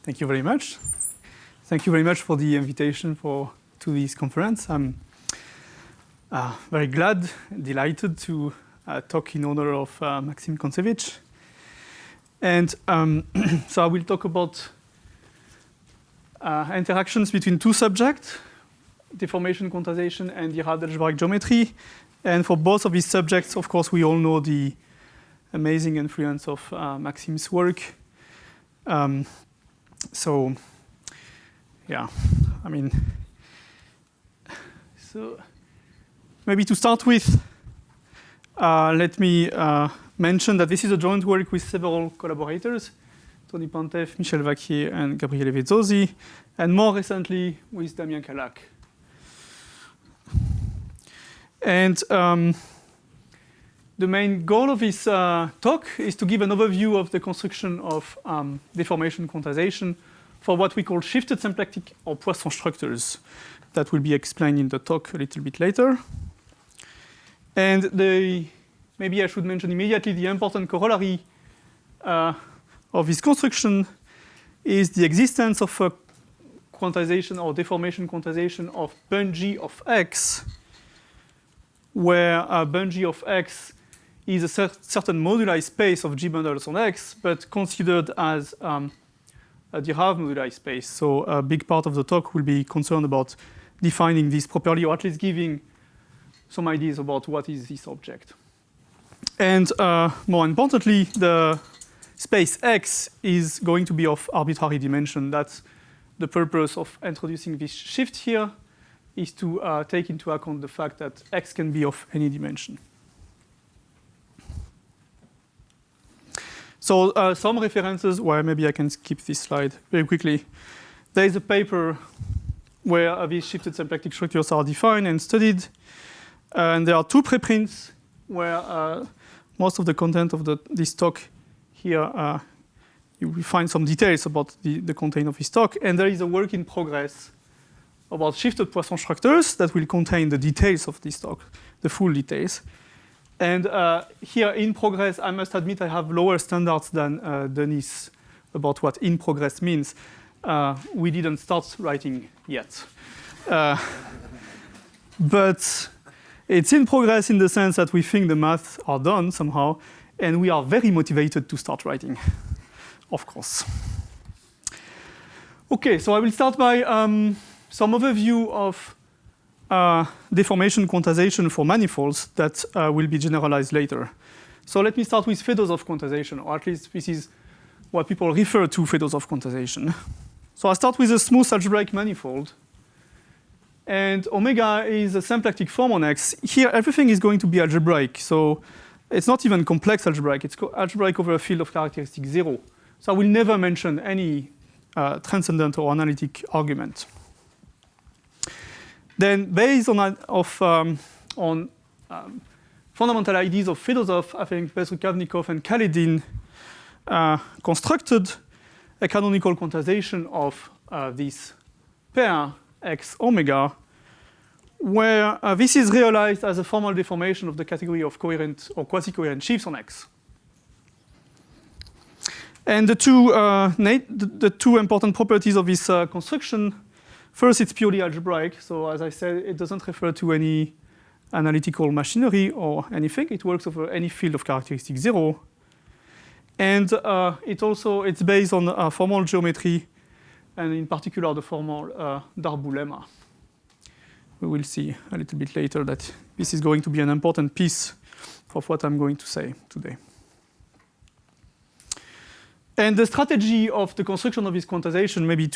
Thank you very much. Thank you very much for the invitation to this conference. I'm very glad, delighted to talk in honor of Maxim Kontsevich. And so I will talk about interactions between two subjects, deformation quantization and derived algebraic geometry. And for both of these subjects, of course, we all know the amazing influence of Maxim's work. So, yeah, I mean, so maybe to start with, let me mention that this is a joint work with several collaborators, Tony Pantev, Michel Vaquier, and Gabriele Vezzosi, and more recently with Damien Calac. And the main goal of this talk is to give an overview of the construction of deformation quantization for what we call shifted symplectic or Poisson structures that will be explained in the talk a little bit later. And maybe I should mention immediately the important corollary of this construction is the existence of a quantization or deformation quantization of Bun-G of X, where Bun-G of X is a certain moduli space of G bundles on X, but considered as a derived moduli space. So a big part of the talk will be concerned about defining this properly, or at least giving some ideas about what is this object. And more importantly, the space X is going to be of arbitrary dimension. That's the purpose of introducing this shift here, is to take into account the fact that X can be of any dimension. So some references, well, maybe I can skip this slide very quickly. There is a paper where these shifted symplectic structures are defined and studied. And there are two preprints where most of the content of this talk here, you will find some details about the content of this talk. And there is a work in progress about shifted Poisson structures that will contain the details of this talk, the full details. And here in progress, I must admit I have lower standards than Denis about what in progress means. We didn't start writing yet. But it's in progress in the sense that we think the math are done somehow, and we are very motivated to start writing, of course. OK, so I will start by some overview of deformation quantization for manifolds that will be generalized later. So let me start with Fedosov quantization, or at least this is what people refer to Fedosov quantization. So I start with a smooth algebraic manifold. And omega is a symplectic form on X. Here, everything is going to be algebraic. So it's not even complex algebraic. It's algebraic over a field of characteristic 0. So I will never mention any transcendent or analytic argument. Then, based on fundamental ideas of Fedosov, I think Bezrukavnikov and Khalidin constructed a canonical quantization of this pair X omega, where this is realized as a formal deformation of the category of coherent or quasi-coherent sheaves on X. And the two important properties of this construction. First, it's purely algebraic. So as I said, it doesn't refer to any analytical machinery or anything. It works over any field of characteristic 0. And it's based on formal geometry, and in particular the formal Darboux lemma. We will see a little bit later that this is going to be an important piece of what I'm going to say today. And the strategy of the construction of this quantization, maybe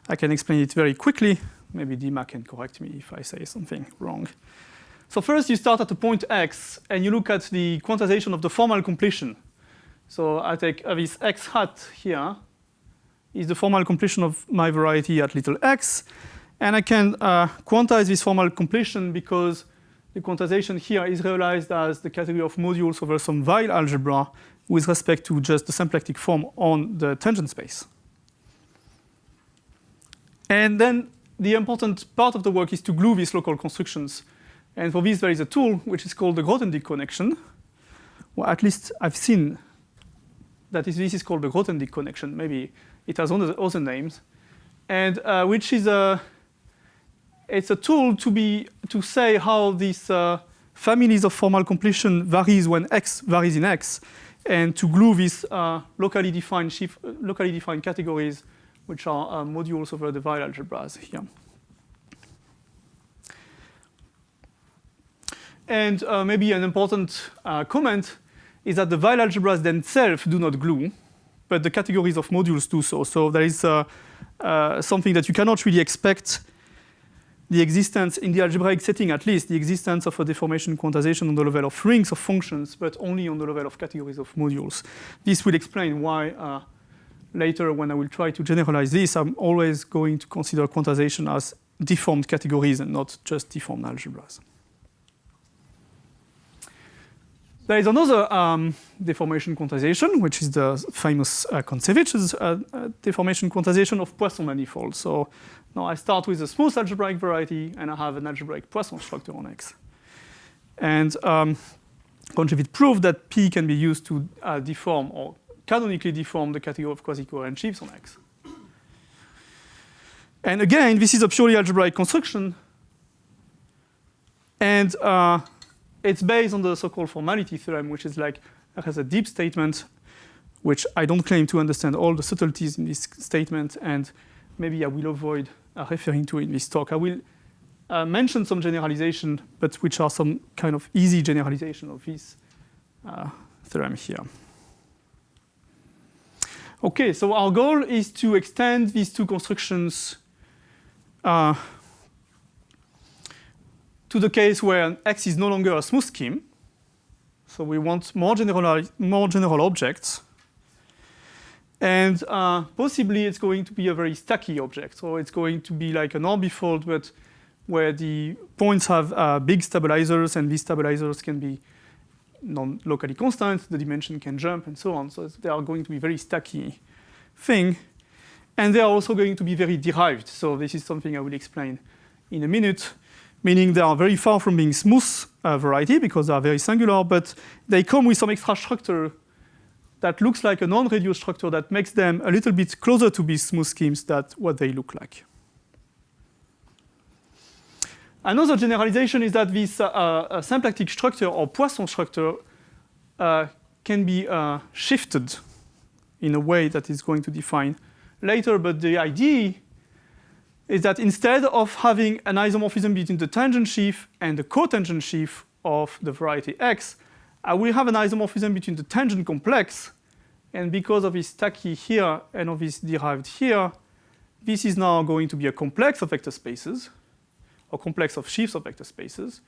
I can explain it very quickly. Maybe Dima can correct me if I say something wrong. So first, you start at the point X, and you look at the quantization of the formal completion. So I take this X hat here is the formal completion of my variety at little x. And I can quantize this formal completion because the quantization here is realized as the category of modules over some Weil algebra with respect to just the symplectic form on the tangent space. And then the important part of the work is to glue these local constructions. And for this, there is a tool which is called the Grothendieck connection. Well, at least I've seen that this is called the Grothendieck connection. Maybe it has other names. And which is it's a tool to say how these families of formal completion varies when x varies in x, and to glue these locally defined categories, which are modules over the Weyl algebras here. And maybe an important comment is that the Weyl algebras themselves do not glue, but the categories of modules do so. So there is something that you cannot really expect the existence, in the algebraic setting at least, the existence of a deformation quantization on the level of rings of functions, but only on the level of categories of modules. This will explain why later, when I will try to generalize this, I'm always going to consider quantization as deformed categories and not just deformed algebras. There is another deformation quantization, which is the famous Kontsevich's deformation quantization of Poisson manifolds. So now I start with a smooth algebraic variety, and I have an algebraic Poisson structure on X. And Konchevich proved that P can be used to deform or canonically deform the category of quasi-coherent sheaves on X. And again, this is a purely algebraic construction. And it's based on the so-called formality theorem, which is like, it has a deep statement, which I don't claim to understand all the subtleties in this statement, and maybe I will avoid referring to in this talk. I will mention some generalization, but which are some kind of easy generalization of this theorem here. Okay, so our goal is to extend these two constructions to the case where X is no longer a smooth scheme. So we want more general objects. And possibly it's going to be a very stacky object. So it's going to be like an orbifold, but where the points have big stabilizers, and these stabilizers can be non-locally constant, the dimension can jump, and so on. So they are going to be very stacky thing. And they are also going to be very derived. So this is something I will explain in a minute, meaning they are very far from being smooth variety because they are very singular, but they come with some extra structure that looks like a non-reduced structure that makes them a little bit closer to these smooth schemes than what they look like. Another generalization is that this symplectic structure or Poisson structure can be shifted in a way that is going to define later, but the idea is that instead of having an isomorphism between the tangent sheaf and the cotangent sheaf of the variety X, I will have an isomorphism between the tangent complex, and because of this stacky here and of this derived here, this is now going to be a complex of vector spaces, or complex of sheaves of vector spaces.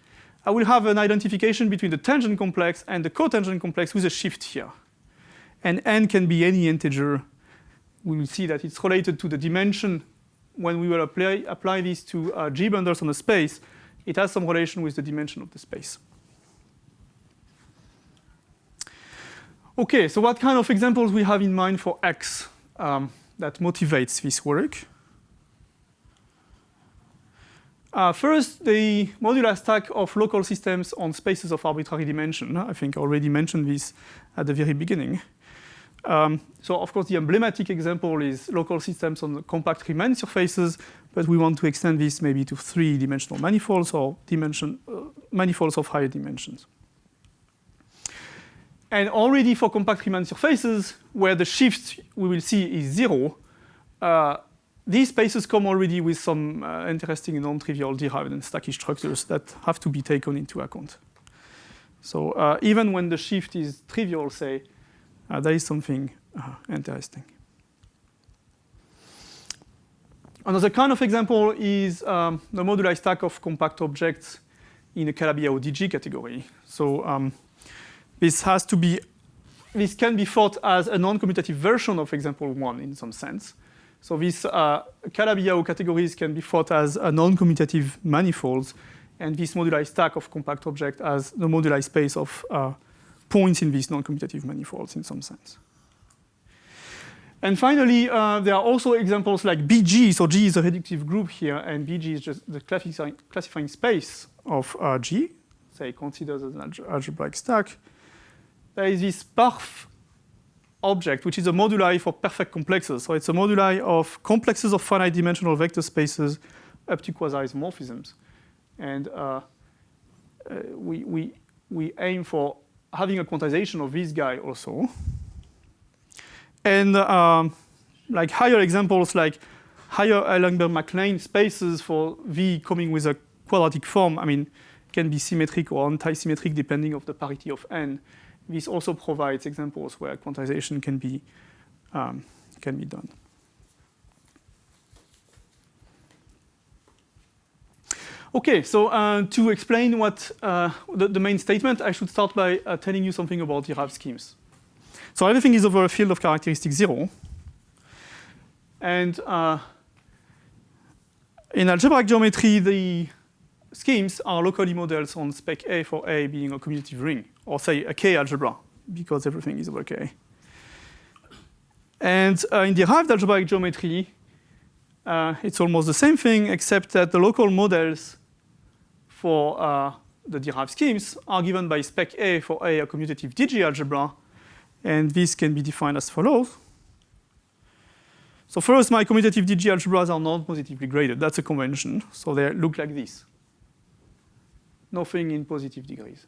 I will have an identification between the tangent complex and the cotangent complex with a shift here. And n can be any integer. We will see that it's related to the dimension. When we will apply this to G bundles on a space, it has some relation with the dimension of the space. Okay, so what kind of examples we have in mind for X that motivates this work? First, the modular stack of local systems on spaces of arbitrary dimension. I think I already mentioned this at the very beginning. So of course, the emblematic example is local systems on compact Riemann surfaces, but we want to extend this maybe to 3-dimensional manifolds or manifolds of higher dimensions. And already for compact Riemann surfaces, where the shift we will see is 0, these spaces come already with some interesting non-trivial derived and stacky structures that have to be taken into account. So even when the shift is trivial, say, there is something interesting. Another kind of example is the moduli stack of compact objects in a Calabi-Yau DG category. So this can be thought as a non-commutative version of example 1 in some sense. So these Calabi-Yau categories can be thought as a non-commutative manifolds, and this moduli stack of compact object as the moduli space of points in these non-commutative manifolds in some sense. And finally, there are also examples like BG. So G is a reductive group here, and BG is just the classifying space of G. Say considered as an algebraic stack. There is this perf object, which is a moduli for perfect complexes. So it's a moduli of complexes of finite dimensional vector spaces up to quasi-isomorphisms. And we aim for having a quantization of this guy also. And like higher examples, like higher Eilenberg-MacLane spaces for V coming with a quadratic form, I mean, can be symmetric or anti-symmetric depending on the parity of n. This also provides examples where quantization can be done. Okay, so to explain what the main statement, I should start by telling you something about derived schemes. So everything is over a field of characteristic 0. And in algebraic geometry, the schemes are locally models on spec A for A being a commutative ring, or say a K algebra, because everything is over K. And in derived algebraic geometry, it's almost the same thing, except that the local models for the derived schemes are given by spec A for A commutative DG algebra, and this can be defined as follows. So first, my commutative DG algebras are not positively graded. That's a convention. So they look like this. Nothing in positive degrees.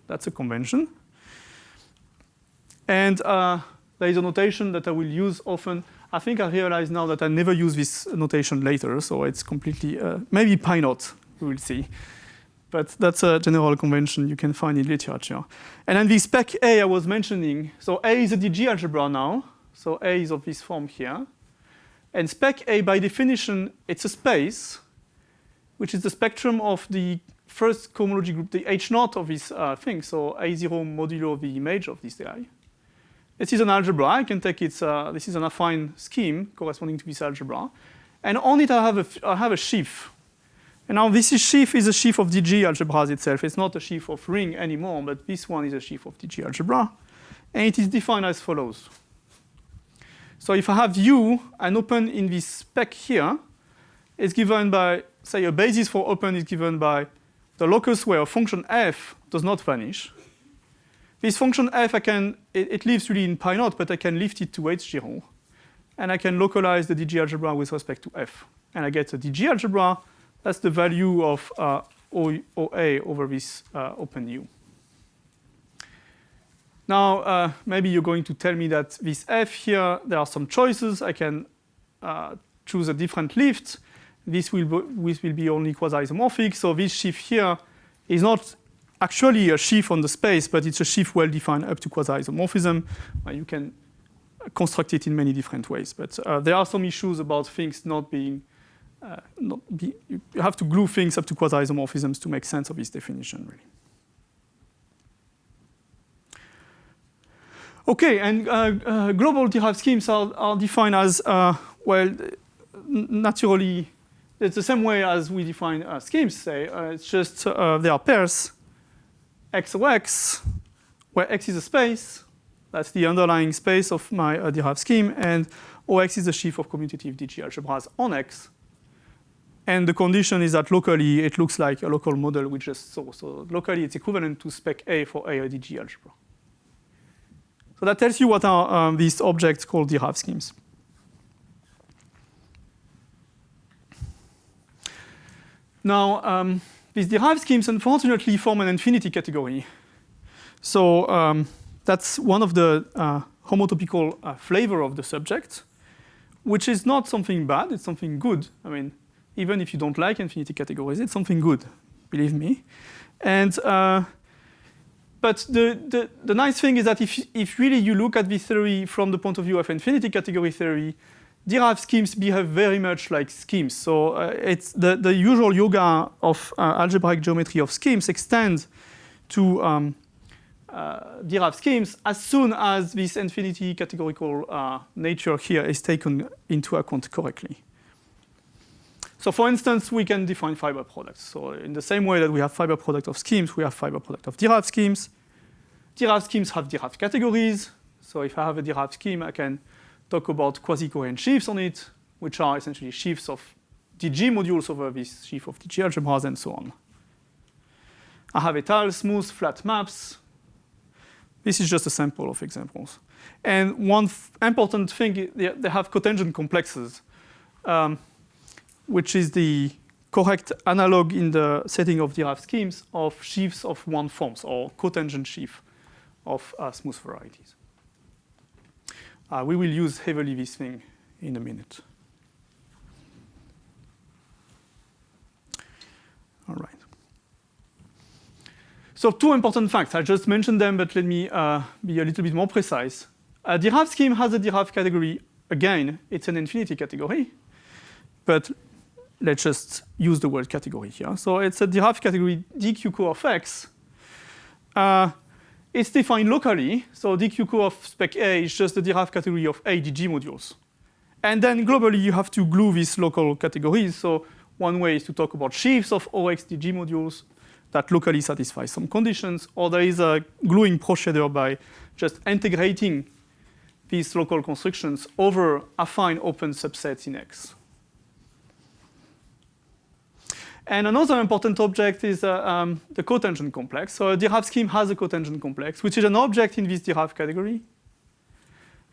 That's a convention. And there is a notation that I will use often. I think I realize now that I never use this notation later, so it's completely, maybe pi naught, we will see. But that's a general convention you can find in literature. And then the spec A I was mentioning, so A is a DG algebra now, so A is of this form here. And spec A, by definition, it's a space, which is the spectrum of the first cohomology group, the H0 of this thing, so A0 modulo the image of this guy. This is an algebra. I can take its, this is an affine scheme corresponding to this algebra. And on it, I have a sheaf. And now this sheaf is a sheaf of DG algebras itself. It's not a sheaf of ring anymore, but this one is a sheaf of DG algebra. And it is defined as follows. So if I have U, an open in this spec here is given by, say, a basis for open is given by the locus where a function f does not vanish. This function f, it lives really in pi naught, but I can lift it to H0. And I can localize the DG algebra with respect to f. And I get a DG algebra. That's the value of OA over this open U. Now, maybe you're going to tell me that this f here, there are some choices. I can choose a different lift. This will be only quasi-isomorphic. So this sheaf here is not actually a sheaf on the space, but it's a sheaf well defined up to quasi-isomorphism. You can construct it in many different ways. But there are some issues about things not being, you have to glue things up to quasi-isomorphisms to make sense of this definition, really. Okay, and global derived schemes are defined as, well, naturally, it's the same way as we define schemes, say. It's just there are pairs, XOX, where X is a space. That's the underlying space of my derived scheme. And OX is a sheaf of commutative DG algebras on X. And the condition is that locally, it looks like a local model we just saw. So locally, it's equivalent to spec A for A DG algebra. So that tells you what are these objects called derived schemes. Now, these derived schemes, unfortunately, form an infinity category. So that's one of the homotopical flavor of the subject, which is not something bad. It's something good. I mean, even if you don't like infinity categories, it's something good, believe me. And but the nice thing is that if really you look at this theory from the point of view of infinity category theory, derived schemes behave very much like schemes. So it's the usual yoga of algebraic geometry of schemes extends to derived schemes as soon as this infinity categorical nature here is taken into account correctly. So for instance, we can define fiber products. So in the same way that we have fiber product of schemes, we have fiber product of derived schemes. Derived schemes have derived categories. So if I have a derived scheme, I can talk about quasi-coherent sheaves on it, which are essentially sheaves of DG modules over this sheaf of DG algebras and so on. I have étale, smooth, flat maps. This is just a sample of examples. And one important thing, they have cotangent complexes, which is the correct analog in the setting of derived schemes of sheaves of one forms, or cotangent sheaf of smooth varieties. We will use heavily this thing in a minute. All right. So 2 important facts. I just mentioned them, but let me be a little bit more precise. A derived scheme has a derived category. Again, it's an infinity category. But let's just use the word category here. So it's a derived category dq_co of x. It's defined locally. So dq_co of spec A is just the derived category of A DG modules. And then globally, you have to glue these local categories. So one way is to talk about sheaves of OX DG modules that locally satisfy some conditions, or there is a gluing procedure by just integrating these local constructions over affine open subsets in X. And another important object is the cotangent complex. So a derived scheme has a cotangent complex, which is an object in this derived category.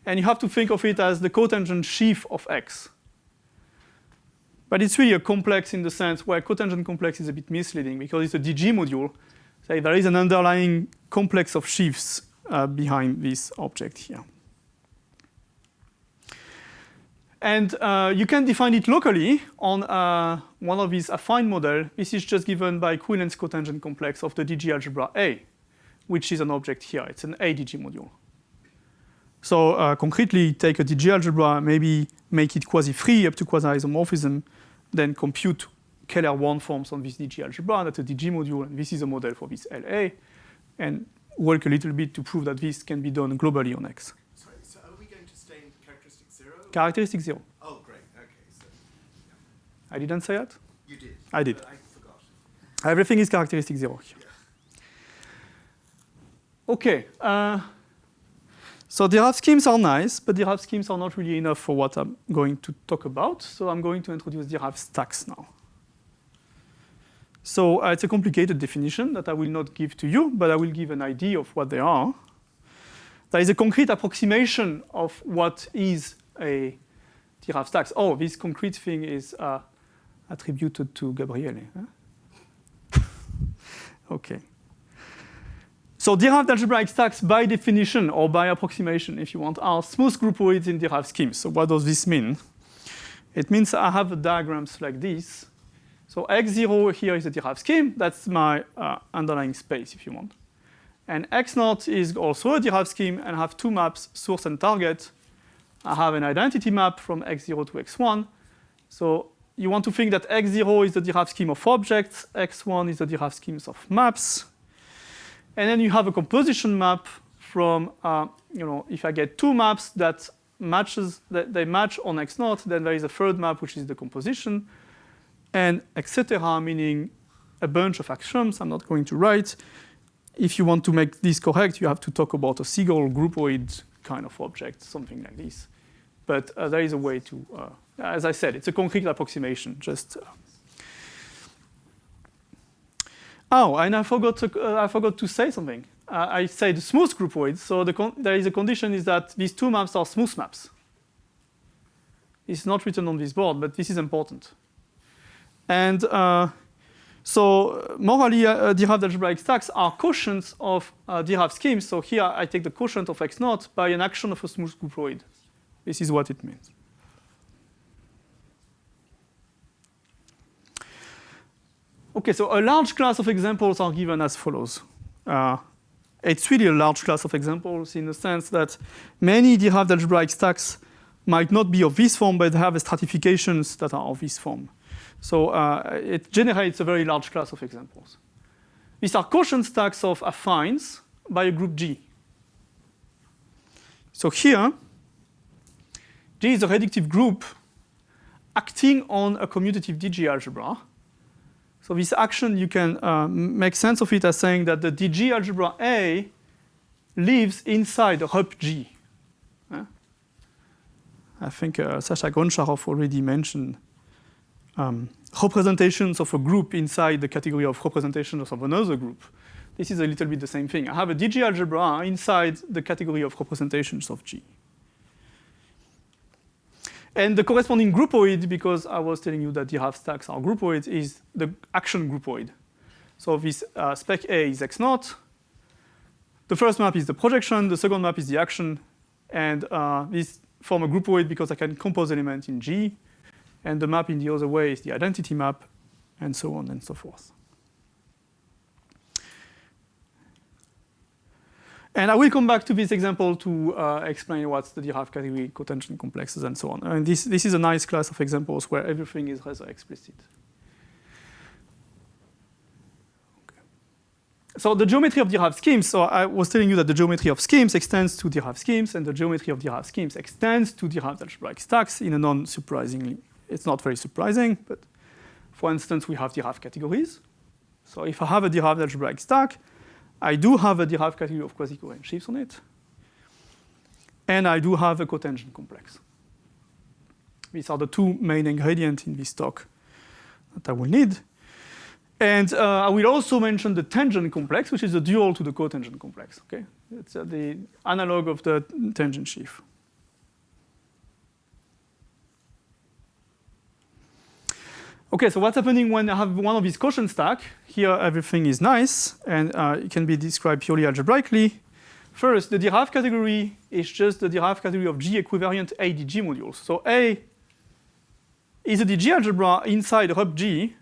And you have to think of it as the cotangent sheaf of X. But it's really a complex in the sense where cotangent complex is a bit misleading because it's a DG module. So there is an underlying complex of sheaves behind this object here. And you can define it locally on one of these affine models. This is just given by equivalence cotangent complex of the DG algebra A, which is an object here. It's an A DG module. So concretely, take a DG algebra, maybe make it quasi-free up to quasi-isomorphism, then compute Keller-1 forms on this DG algebra. That's a DG module, and this is a model for this LA, and work a little bit to prove that this can be done globally on X. Sorry, so are we going to stay in characteristic 0? Characteristic 0. Oh, great. Okay. So, yeah. I didn't say that? You did. I did. But I forgot. Everything is characteristic 0 here. Yeah. OK. So derived schemes are nice, but derived schemes are not really enough for what I'm going to talk about. So I'm going to introduce derived stacks now. So it's a complicated definition that I will not give to you, but I will give an idea of what they are. There is a concrete approximation of what is a derived stacks. Oh, this concrete thing is attributed to Gabriele. Huh? OK. So derived algebraic stacks, by definition, or by approximation, if you want, are smooth groupoids in derived schemes. So what does this mean? It means I have diagrams like this. So x0 here is a derived scheme. That's my underlying space, if you want. And x0 is also a derived scheme, and I have 2 maps, source and target. I have an identity map from x0 to x1. So you want to think that x0 is the derived scheme of objects, x1 is the derived schemes of maps. And then you have a composition map from, if I get 2 maps that they match on x0, then there is a third map, which is the composition, and etc., meaning a bunch of axioms I'm not going to write. If you want to make this correct, you have to talk about a Siegel groupoid kind of object, something like this. But there is a way to, as I said, it's a concrete approximation, just. Oh, and I forgot to say something. I said smooth groupoids. So there is a condition is that these 2 maps are smooth maps. It's not written on this board, but this is important. And so morally, derived algebraic stacks are quotients of derived schemes. So here I take the quotient of x0 by an action of a smooth groupoid. This is what it means. OK, so a large class of examples are given as follows. It's really a large class of examples in the sense that many derived algebraic stacks might not be of this form, but have stratifications that are of this form. So it generates a very large class of examples. These are quotient stacks of affines by a group G. So here, G is a reductive group acting on a commutative DG algebra. So this action, you can make sense of it as saying that the DG algebra A lives inside RUP G. I think Sasha Goncharov already mentioned representations of a group inside the category of representations of another group. This is a little bit the same thing. I have a DG algebra inside the category of representations of G. And the corresponding groupoid, because I was telling you that Derived stacks are groupoids, is the action groupoid. So this spec A is X naught. The first map is the projection. The second map is the action. And this form a groupoid because I can compose elements in G. And the map in the other way is the identity map, and so on and so forth. And I will come back to this example to explain what's the Derived category, cotangent complexes, and so on. And this is a nice class of examples where everything is rather explicit. Okay. So the geometry of Derived schemes, so I was telling you that the geometry of schemes extends to Derived schemes, and the geometry of Derived schemes extends to Derived algebraic stacks in a non-surprisingly. It's not very surprising, but for instance, we have Derived categories. So if I have a Derived algebraic stack, I do have a Derived category of quasi-coherent sheaves on it. And I do have a cotangent complex. These are the two main ingredients in this talk that I will need. And I will also mention the tangent complex, which is a dual to the cotangent complex. Okay? It's the analog of the tangent sheaf. Okay, so what's happening when I have one of these quotient stack? Here, everything is nice, and it can be described purely algebraically. First, the Derived category is just the Derived category of G equivariant A DG modules. So A is a DG algebra inside RUP G,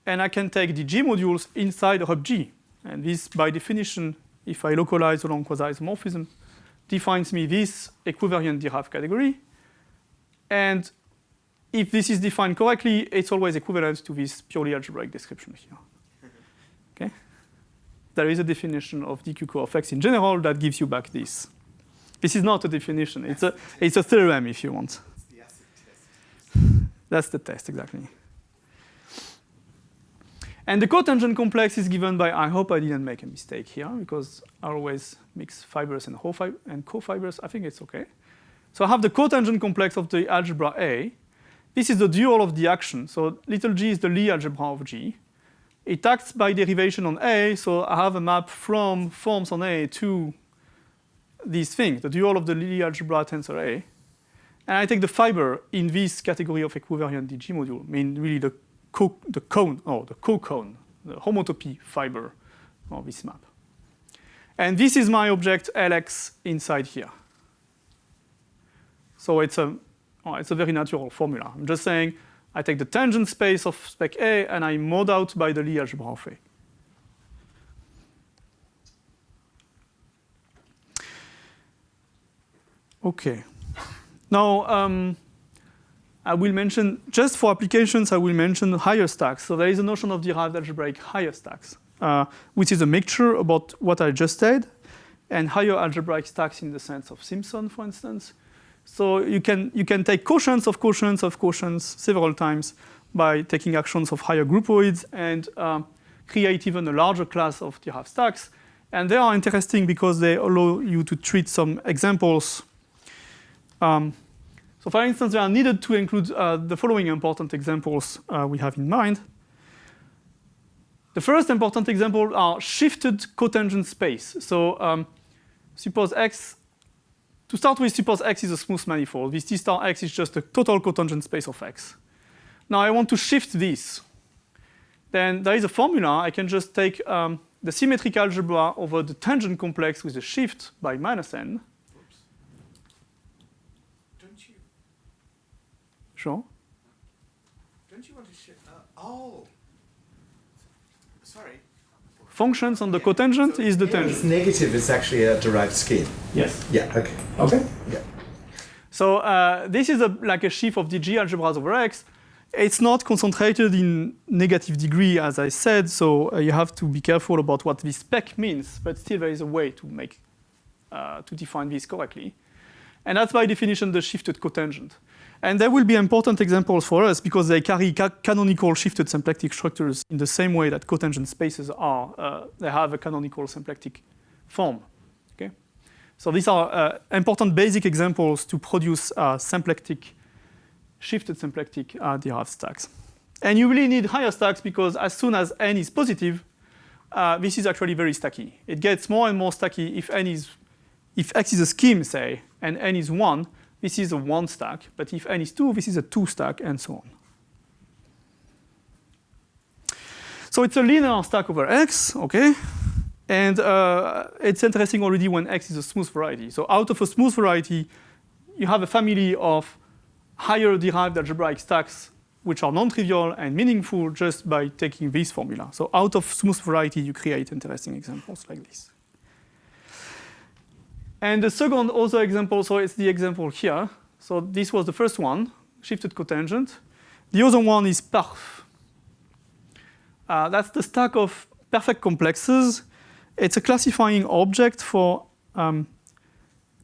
and I can take DG modules inside RUP G. And this, by definition, if I localize along quasi-isomorphism, defines me this equivariant Derived category. And if this is defined correctly, it's always equivalent to this purely algebraic description here. Okay? There is a definition of DQ of X in general that gives you back this. This is not a definition. It's a theorem, if you want. It's the acid test. That's the test, exactly. And the cotangent complex is given by, I hope I didn't make a mistake here, because I always mix fibers and co-fibers. I think it's OK. So I have the cotangent complex of the algebra A. This is the dual of the action. So little g is the Lie algebra of G. It acts by derivation on A, so I have a map from forms on A to these things, the dual of the Lie algebra tensor A. And I take the fiber in this category of equivariant DG module, I mean really the co-cone, the homotopy fiber of this map. And this is my object Lx inside here. So it's a very natural formula. I'm just saying I take the tangent space of spec A and I mod out by the Lie algebra of A. Okay. Now, I will mention, just for applications, I will mention higher stacks. So there is a notion of derived algebraic higher stacks, which is a mixture about what I just said, and higher algebraic stacks in the sense of Simpson, for instance. So you can take quotients of quotients of quotients several times by taking actions of higher groupoids and create even a larger class of derived stacks. And they are interesting because they allow you to treat some examples. So for instance, they are needed to include the following important examples we have in mind. The first important example are shifted cotangent space. So suppose X, to start with, suppose X is a smooth manifold. This T star X is just a total cotangent space of X. Now I want to shift this. Then there is a formula. I can just take the symmetric algebra over the tangent complex with a shift by minus n. Oops. Don't you? Sure. Don't you want to shift? Oh. Sorry. Functions on the cotangent is the tangent. It's negative. It's actually a derived scheme. Yes. Yeah. Okay. Okay. Yeah. So this is like a sheaf of DG algebras over X. It's not concentrated in negative degree, as I said, so you have to be careful about what this spec means, but still there is a way to make, to define this correctly. And that's by definition the shifted cotangent. And there will be important examples for us because they carry canonical shifted symplectic structures in the same way that cotangent spaces are. They have a canonical symplectic form. Okay? So these are important basic examples to produce shifted symplectic derived stacks. And you really need higher stacks because as soon as n is positive, this is actually very stacky. It gets more and more stacky if x is a scheme, say, and n is 1, this is a 1 stack. But if n is 2, this is a 2 stack, and so on. So it's a linear stack over x, OK? And it's interesting already when x is a smooth variety. So out of a smooth variety, you have a family of higher derived algebraic stacks which are non-trivial and meaningful just by taking this formula. So out of smooth variety, you create interesting examples like this. And the second other example, so it's the example here. So this was the first one, shifted cotangent. The other one is perf. That's the stack of perfect complexes. It's a classifying object for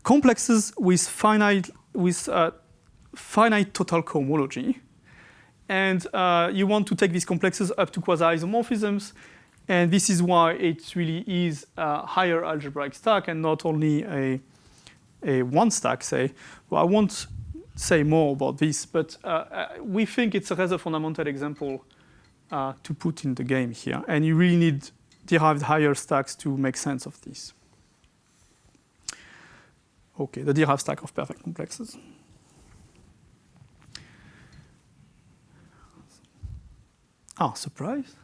complexes with finite total cohomology. And you want to take these complexes up to quasi-isomorphisms. And this is why it really is a higher algebraic stack and not only a one stack, say. Well, I won't say more about this, but we think it's a rather fundamental example to put in the game here. And you really need derived higher stacks to make sense of this. OK, the derived stack of perfect complexes. Oh, surprise.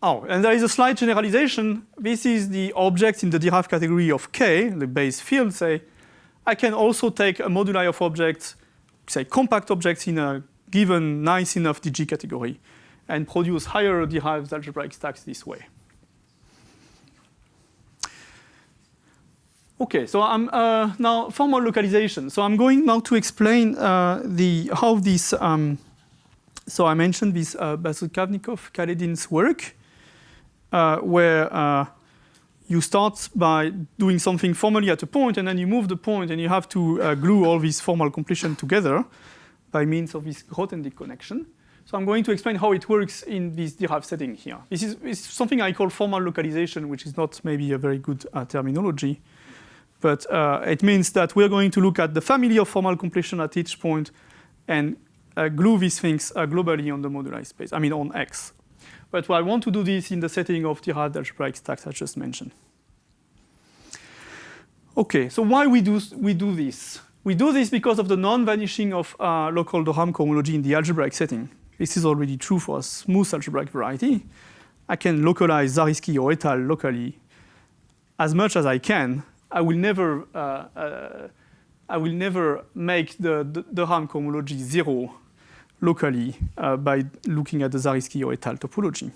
Oh, and there is a slight generalization. This is the object in the derived category of K, the base field, say. I can also take a moduli of objects, say compact objects in a given nice enough DG category, and produce higher derived algebraic stacks this way. OK, so I'm now formal localization. So I'm going now to explain how this. So I mentioned this Bazukavnikov-Kaledin's work, where you start by doing something formally at a point, and then you move the point, and you have to glue all these formal completion together by means of this Grothendieck connection. So I'm going to explain how it works in this derived setting here. This is something I call formal localization, which is not maybe a very good terminology. But it means that we're going to look at the family of formal completion at each point and glue these things globally on the moduli space, I mean on X. But I want to do this in the setting of derived algebraic stacks I just mentioned. OK, so why we do this? We do this because of the non-vanishing of local de Rham cohomology in the algebraic setting. This is already true for a smooth algebraic variety. I can localize Zariski or et al. Locally as much as I can. I will never make the de Rham cohomology 0 locally by looking at the Zariski or et al. Topology.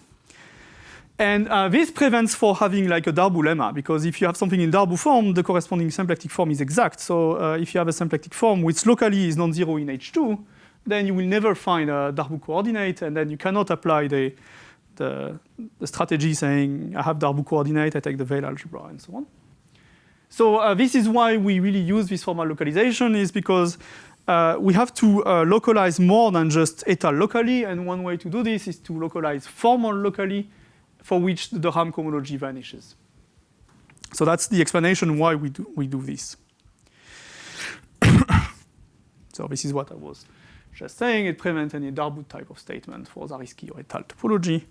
And this prevents for having like a Darboux lemma, because if you have something in Darboux form, the corresponding symplectic form is exact. So if you have a symplectic form which locally is non-zero in H2, then you will never find a Darboux coordinate, and then you cannot apply the strategy saying, I have Darboux coordinate, I take the veil algebra, and so on. So this is why we really use this formal localization, is because we have to localize more than just et al. Locally, and one way to do this is to localize formal locally, for which the de Rham cohomology vanishes. So that's the explanation why we do this. So this is what I was just saying. It prevents any Darboux type of statement for Zariski or et al. Topology.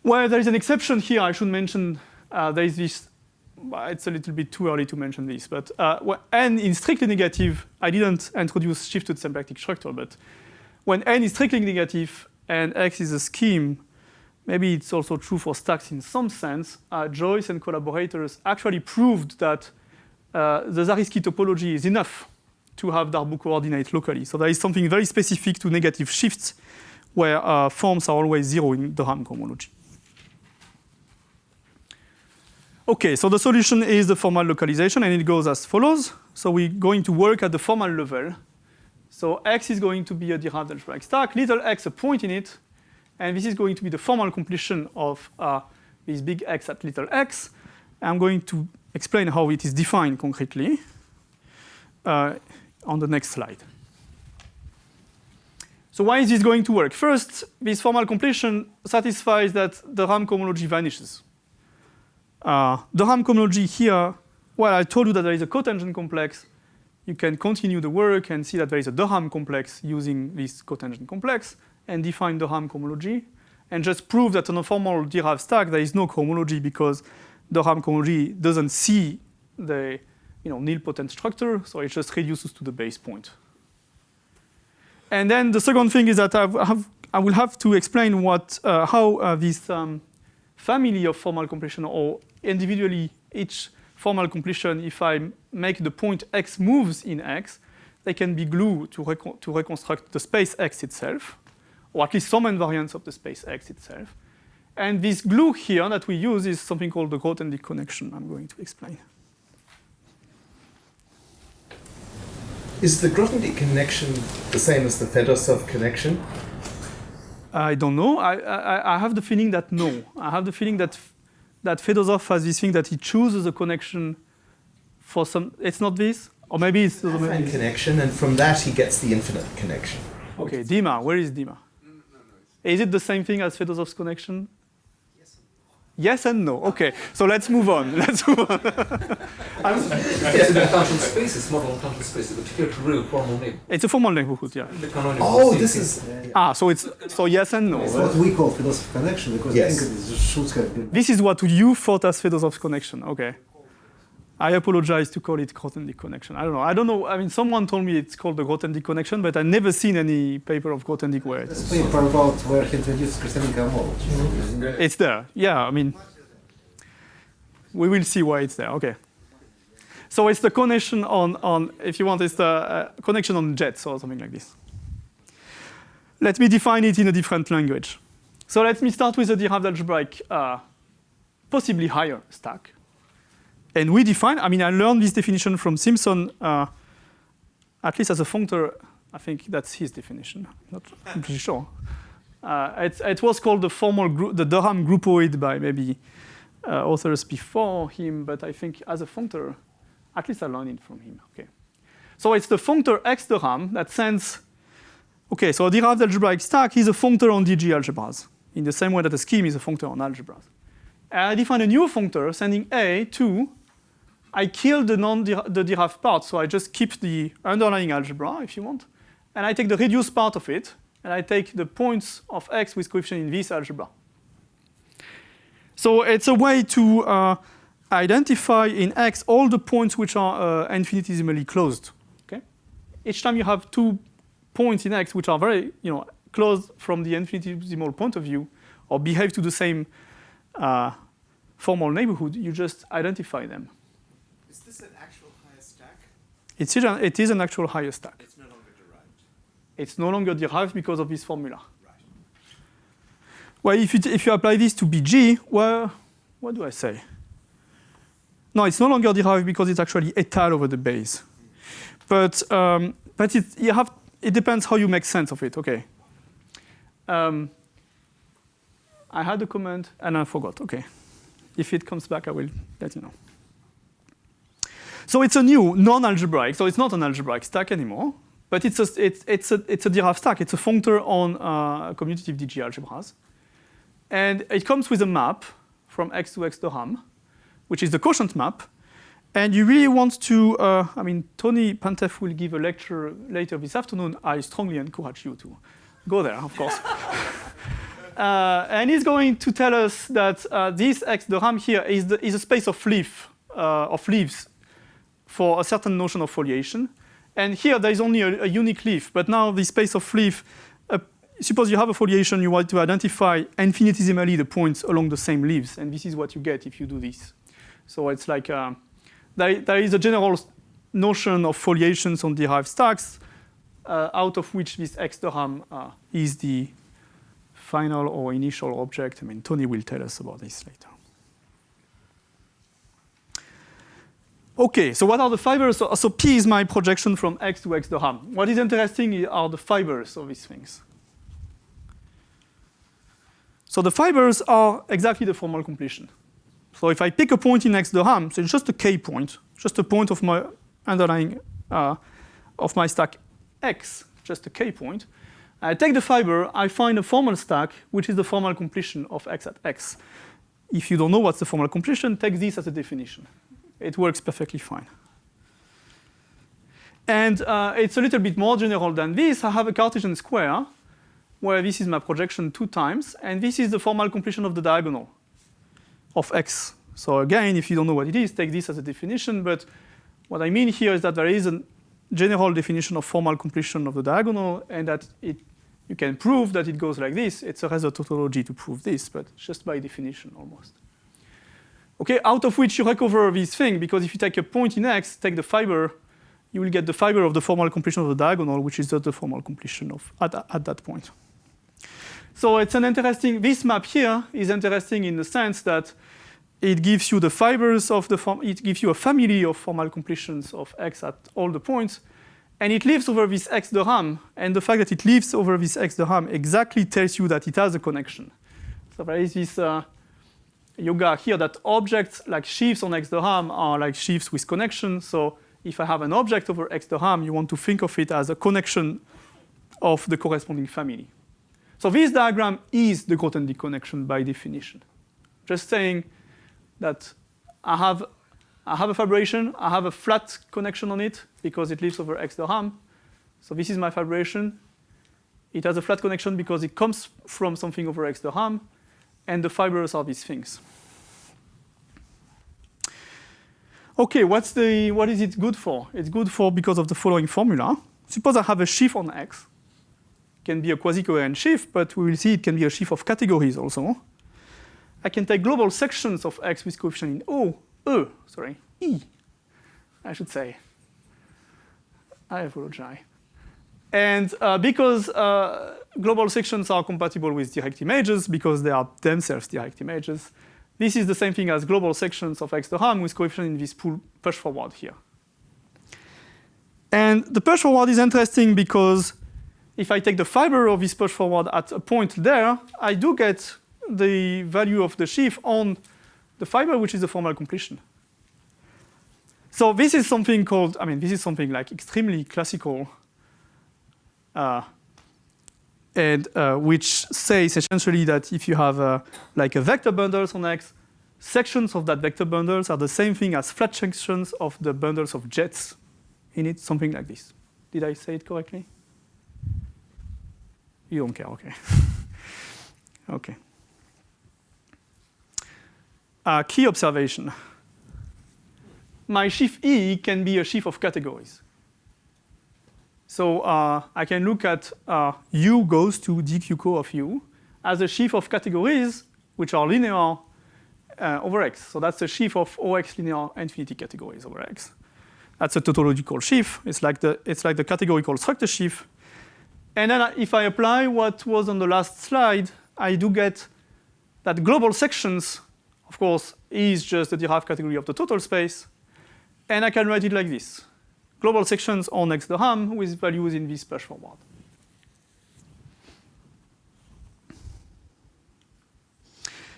Well, there is an exception here. I should mention there is this. It's a little bit too early to mention this, but when n is strictly negative, I didn't introduce shifted symplectic structure, but when n is strictly negative and X is a scheme, maybe it's also true for stacks in some sense, Joyce and collaborators actually proved that the Zariski topology is enough to have Darboux coordinate locally. So there is something very specific to negative shifts where forms are always 0 in de Rham cohomology. OK, so the solution is the formal localization, and it goes as follows. So we're going to work at the formal level. So X is going to be a derived algebraic stack, little x a point in it, and this is going to be the formal completion of this big X at little x. I'm going to explain how it is defined concretely on the next slide. So why is this going to work? First, this formal completion satisfies that the Rham cohomology vanishes. The Rham cohomology here well, I told you that there is a cotangent complex. You can continue the work and see that there is a Durham complex using this cotangent complex and define Durham cohomology and just prove that on a formal derived stack there is no cohomology because Durham cohomology doesn't see the nilpotent structure, so it just reduces to the base point. And then the second thing is that I will have to explain how this family of formal completion, or individually each formal completion, if I make the point x moves in x, they can be glued to reconstruct the space x itself, or at least some invariance of the space x itself. And this glue here that we use is something called the Grothendieck connection I'm going to explain. Is the Grothendieck connection the same as the Fedosov connection? I don't know. I have the feeling that no. I have the feeling that Fedosov has this thing that he chooses a connection for some. It's not this, or maybe it's the affine connection, and from that he gets the infinite connection. Okay, Dima. Where is Dima? No. Is it the same thing as Fedosov's connection? Yes and no. Okay, so let's move on. It's in a tangent space. It's model tangent space. It's a particular real formal name. It's a formal neighborhood, yeah. Oh, this is. So yes and no. It's what we call Fedosov connection because I think it should have been. This is what you thought as Fedosov's connection. Okay. I apologize to call it Grothendieck connection. I don't know. I mean, someone told me it's called the Grothendieck connection, but I've never seen any paper of Grothendieck where it's. This paper about where he introduced crystalline cohomology. It's there. Yeah, I mean, we will see why it's there. Okay. So it's the connection on if you want, it's the connection on jets or something like this. Let me define it in a different language. So let me start with a derived algebraic, possibly higher stack. And we define, I learned this definition from Simpson, at least as a functor. I think that's his definition. I'm pretty sure. It was called the formal group, the Durham groupoid by maybe authors before him, but I think as a functor, at least I learned it from him. Okay. So it's the functor x Durham that sends, okay, so a derived algebraic stack is a functor on DG algebras, in the same way that a scheme is a functor on algebras. And I define a new functor sending A to, I kill the derived part, so I just keep the underlying algebra, if you want, and I take the reduced part of it, and I take the points of x with coefficient in this algebra. So it's a way to identify in x all the points which are infinitesimally closed. Okay? Each time you have 2 points in x which are very closed from the infinitesimal point of view, or behave to the same formal neighborhood, you just identify them. Is this an actual higher stack? It is an actual higher stack. It's no longer derived. It's no longer derived because of this formula. Right. Well, if you apply this to BG, well, what do I say? No, it's no longer derived because it's actually étal over the base. But it depends how you make sense of it. Okay. I had a comment and I forgot. Okay. If it comes back, I will let you know. So it's a new non-algebraic. So it's not an algebraic stack anymore, but it's a derived stack. It's a functor on commutative DG algebras. And it comes with a map from x to x Durham, which is the quotient map. And you really want to, Tony Pantef will give a lecture later this afternoon. I strongly encourage you to go there, of course. And he's going to tell us that this x Durham here is a space of leaves for a certain notion of foliation. And here there is only a unique leaf. But now the space of leaf, suppose you have a foliation, you want to identify infinitesimally the points along the same leaves. And this is what you get if you do this. So it's like there is a general notion of foliations on derived stacks, out of which this x Durham is the final or initial object. Tony will tell us about this later. Okay, so what are the fibers? So P is my projection from x to x Durham. What is interesting are the fibers of these things. So the fibers are exactly the formal completion. So if I pick a point in x Durham, so it's just a k point, just a point of my underlying of my stack x, just a k point. I take the fiber, I find a formal stack, which is the formal completion of x at x. If you don't know what's the formal completion, take this as a definition. It works perfectly fine. And it's a little bit more general than this. I have a Cartesian square where this is my projection 2 times, and this is the formal completion of the diagonal of x. So again, if you don't know what it is, take this as a definition. But what I mean here is that there is a general definition of formal completion of the diagonal, and that you can prove that it goes like this. It's a rather tautology to prove this, but just by definition almost. Okay, out of which you recover this thing, because if you take a point in x, take the fiber, you will get the fiber of the formal completion of the diagonal, which is just the formal completion of at that point. So it's an interesting, this map here is interesting in the sense that it gives you the fibers of the it gives you a family of formal completions of x at all the points, and it lives over this x de Rham, and the fact that it lives over this x de Rham exactly tells you that it has a connection. So there is this yoga here that objects like sheaves on x de Rham are like sheaves with connection. So if I have an object over x de Rham, you want to think of it as a connection of the corresponding family. So this diagram is the Grothendieck connection by definition. Just saying that I have a fibration, I have a flat connection on it because it lives over x de Rham. So this is my fibration. It has a flat connection because it comes from something over x de Rham, and the fibers are these things. Okay, what is it good for? It's good for because of the following formula. Suppose I have a sheaf on x. It can be a quasi-coherent sheaf, but we will see it can be a sheaf of categories also. I can take global sections of x with coefficient in E, I should say. I apologize. And because global sections are compatible with direct images, because they are themselves direct images, this is the same thing as global sections of x de Rham with coefficient in this push forward here. And the push forward is interesting because if I take the fiber of this push forward at a point there, I do get the value of the sheaf on the fiber, which is the formal completion. So this is something called, this is something like extremely classical, and which says essentially that if you have like a vector bundles on X, sections of that vector bundles are the same thing as flat sections of the bundles of jets in it, something like this. Did I say it correctly? You don't care, okay. Okay. Key observation. My sheaf E can be a sheaf of categories. So I can look at U goes to dq of U as a sheaf of categories which are linear over X. So that's a sheaf of OX linear infinity categories over X. That's a tautological sheaf. It's like the categorical structure sheaf. And then if I apply what was on the last slide, I do get that global sections, of course, is just the derived category of the total space. And I can write it like this. Global sections on X de Rham with values in this push forward.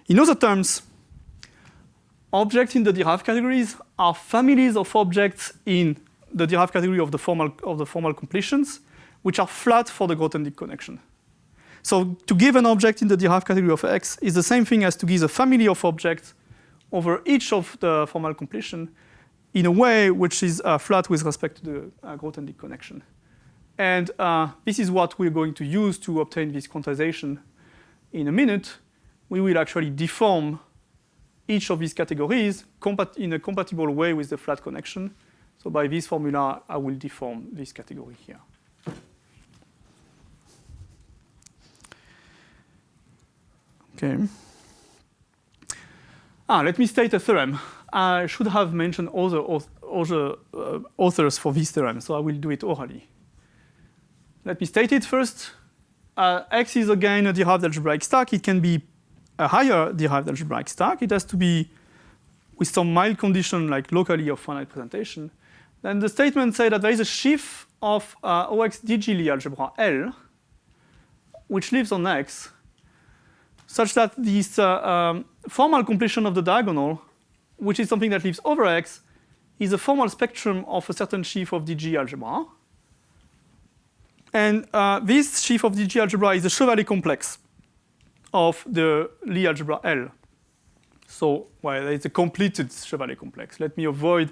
In other terms, objects in the derived categories are families of objects in the derived category of the formal completions, which are flat for the Grothendieck connection. So to give an object in the derived category of X is the same thing as to give a family of objects over each of the formal completion in a way which is flat with respect to the Grothendieck connection. And this is what we're going to use to obtain this quantization in a minute. We will actually deform each of these categories in a compatible way with the flat connection. So by this formula, I will deform this category here. Okay. Let me state a theorem. I should have mentioned other authors for this theorem, so I will do it orally. Let me state it first. X is again a derived algebraic stack. It can be a higher derived algebraic stack. It has to be with some mild condition, like locally of finite presentation. Then the statement says that there is a sheaf of OX DG Lie algebra L, which lives on X, such that this formal completion of the diagonal, which is something that lives over X, is a formal spectrum of a certain sheaf of DG algebra. And this sheaf of DG algebra is the Chevalier complex of the Lie algebra L. So, well, it's a completed Chevalier complex. Let me avoid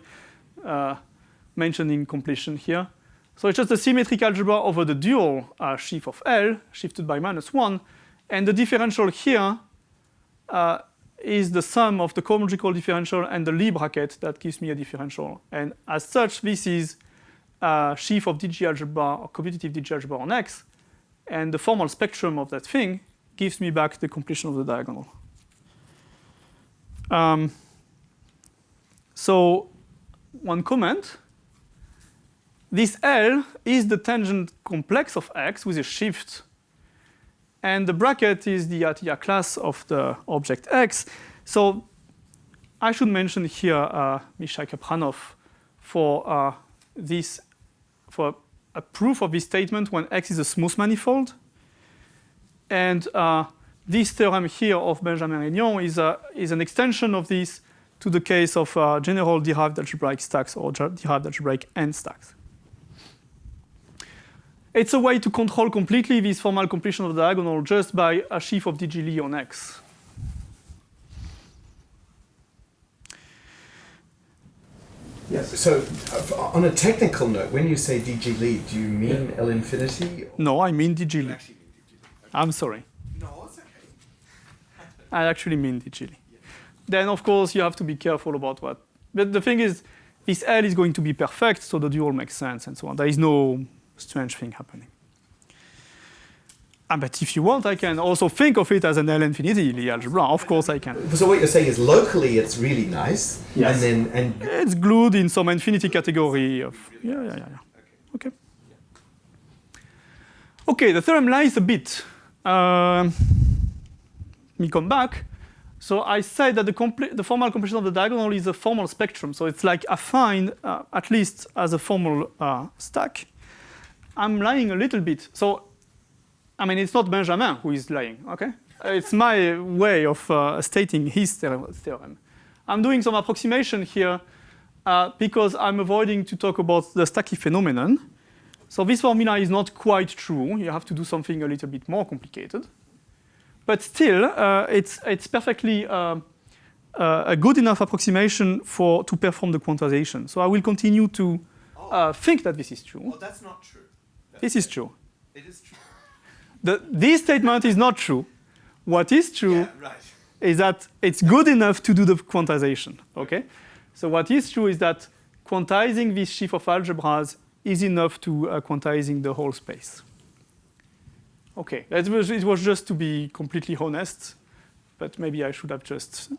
mentioning completion here. So it's just a symmetric algebra over the dual sheaf of L, shifted by -1. And the differential here is the sum of the cohomological differential and the Lie bracket that gives me a differential. And as such, this is a sheaf of DG algebra or commutative DG algebra on X. And the formal spectrum of that thing gives me back the completion of the diagonal. So one comment. This L is the tangent complex of X with a shift. And the bracket is the Atiyah class of the object X. So I should mention here Misha Kapranov for a proof of this statement when X is a smooth manifold. And this theorem here of Benjamin-Aignan is an extension of this to the case of general derived algebraic stacks or derived algebraic n stacks. It's a way to control completely this formal completion of the diagonal just by a sheaf of DG Lie on X. Yes. So, on a technical note, when you say DG Lie, do you mean L infinity? No, I mean DG Lie. Actually mean DG Lie. I'm sorry. No, it's okay. I actually mean DG Lie. Then, of course, you have to be careful about what. But the thing is, this L is going to be perfect, so the dual makes sense and so on. There is no strange thing happening. But if you want, I can also think of it as an L infinity Lie algebra. Of course, I can. So what you're saying is locally it's really nice, Yes. and It's glued in some infinity category of yeah. Okay. Okay, the theorem lies a bit. Let me come back. So I said that the formal completion of the diagonal is a formal spectrum. So it's like affine, at least as a formal stack. I'm lying a little bit. So, I mean, it's not Benjamin who is lying, okay? It's my way of stating his theorem. I'm doing some approximation here because I'm avoiding to talk about the stacky phenomenon. So this formula is not quite true. You have to do something a little bit more complicated. But still, it's perfectly a good enough approximation to perform the quantization. So I will continue to think that this is true. well, that's not true. This is true. It is true. This statement is not true. What is true Yeah, right. is that it's good enough to do the quantization, okay? So what is true is that quantizing this sheaf of algebras is enough to quantizing the whole space. Okay, it was just to be completely honest, but maybe I should have just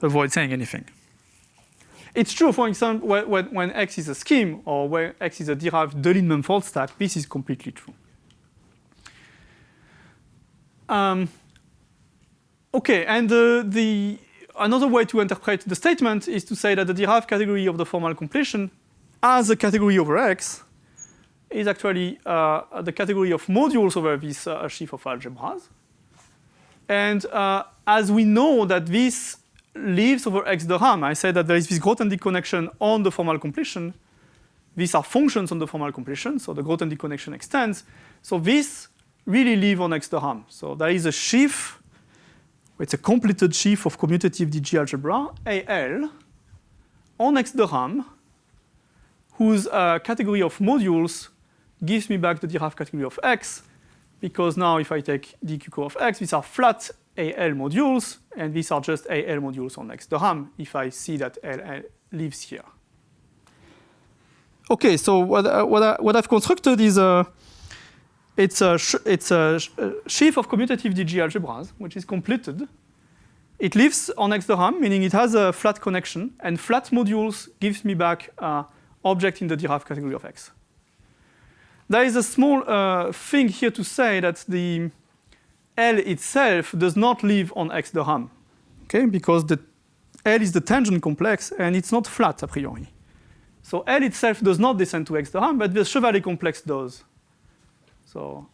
avoid saying anything. It's true, for example, when X is a scheme or when X is a derived de Lindemann-Fold stack, this is completely true. Okay, and another way to interpret the statement is to say that the derived category of the formal completion as a category over X is actually the category of modules over this sheaf of algebras. And as we know that this lives over X de Rham, I said that there is this Grothendieck connection on the formal completion. These are functions on the formal completion, so the Grothendieck connection extends. So this really live on X de Rham. So there is a sheaf, it's a completed sheaf of commutative DG algebra, AL, on X de Rham, whose category of modules gives me back the derived category of X, because now if I take dq of X, these are flat AL modules, and these are just AL modules on X de Rham if I see that LL lives here. Okay, so what I've constructed is it's a sheaf of commutative DG algebras, which is completed. It lives on X de Rham, meaning it has a flat connection, and flat modules gives me back object in the derived category of X. There is a small thing here to say that the L itself does not live on X de Rham, okay? Because the L is the tangent complex and it's not flat a priori. So L itself does not descend to X de Rham, but the Chevalier complex does. So,